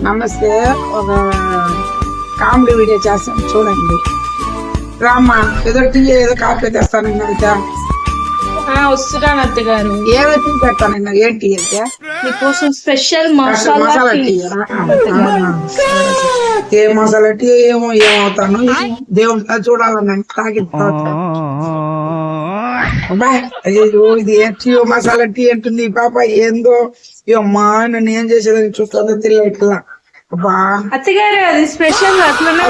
నమస్తే. ఒక comedy video చేస్తాను చూడండి. రామ్మా, ఏదో టీ ఏదో కాఫీ తెస్తానని అడిగితే వస్తున్నాను అత్తగారు. ఏదో టీ పెడతానన్నా. ఏంటి అంటే మీకోసం స్పెషల్ మసాలా టీ. ఏ మసాలా టీ ఏమో ఏమవుతాను దేవుడు చూడాలని తాగి ఇది టీ మసాలా టీ అంటుంది పాప. ఏందో అమ్మా నన్ను ఏం చేసేదని చూస్తుందో తెలియట్లా. అబ్బా అత్తగారు, అది స్పెషల్ అట్లనే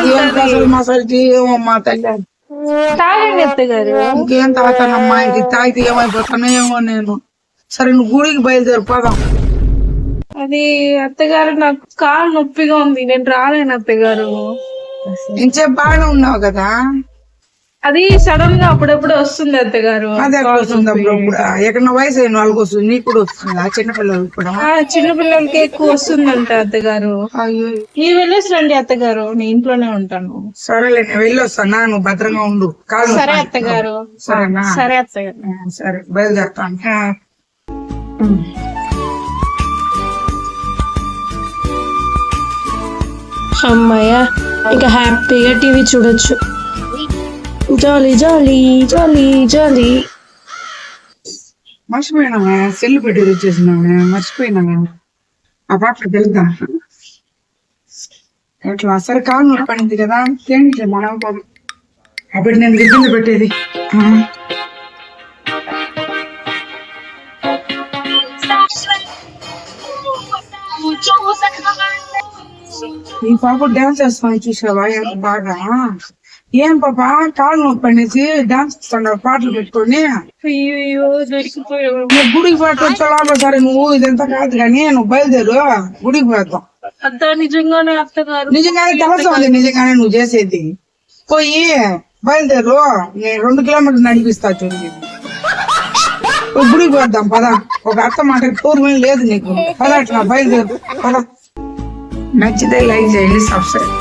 మసాలా టీ ఏమమ్మా తల్లి. తాగండి అత్తగారు. ఇంకేం తాగుతానమ్మా, ఇంక తాగితే ఏమైపోతానో ఏమో నేను. సరే నువ్వు గుడికి బయలుదేరిపోదాం. అది అత్తగారు, నాకు కాలు నొప్పిగా ఉంది, నేను రాలేను అత్తగారు. ఇంచేపు బాగానే ఉన్నావు కదా. అది సడన్ గా అప్పుడప్పుడు వస్తుంది అత్తగారు. అదే ఎక్కడ వస్తుంది అప్పుడప్పుడు. ఎక్కడ వయసు అయిన వాళ్ళకి వస్తుంది, నీకు కూడా వస్తుంది. ఆ చిన్నపిల్లలకి కూడా. చిన్న పిల్లలకి ఎక్కువ వస్తుందంట అత్తగారు. అయ్యో, మీరు వెళ్ళేసి రండి అత్తగారు, నేను ఇంట్లోనే ఉంటాను. సరేలే నేను వెళ్ళొస్తానా, నువ్వు భద్రంగా ఉండు. కాదు సరే అత్తగారు. సరేనా? సరే అత్తగారు. సరే బయలుదేరుతాను. అమ్మయ్య, ఇక హ్యాపీగా టీవీ చూడొచ్చు. జాలీ జాలీ జాలీ జాలీ. మర్చిపోయినావా? సెల్లు పెట్టి వచ్చేసినావా? మర్చిపోయినావా? ఆ పాటలు తెలుద్దా ఎట్లా? సరే కాలు నొప్పి కదా, తేండి మనం అప్పుడు నేను ఇబ్బంది పెట్టేది. ఈ పాప డాన్స్ చేస్తాను చూసావా ఎంత బాగా. ఏం పాప కాలు నొప్పి అనేసి డాన్స్ చేస్తున్నారు పాటలు పెట్టుకొని. అయ్యో, దొరికిపోయావు. నువ్వు గుడికి పెట్టొచ్చా? సరే నువ్వు ఇదంతా కాదు కానీ నువ్వు బయలుదేరు, గుడికి పోతాం. అత్త నిజంగానే అత్తగారు, నిజంగానే తెలుస్తుంది. నిజంగానే నువ్వు చేసేది. పోయి బయలుదేరు, నేను 2 కిలోమీటర్లు నడిపిస్తా చూడండి. గుడికి పోద్దాం పద. ఒక అత్త మాట పూర్వం లేదు నీకు. పద అట్లా బయలుదేరు పద. నచ్చితే లైక్ చేయండి, సబ్స్క్రైబ్.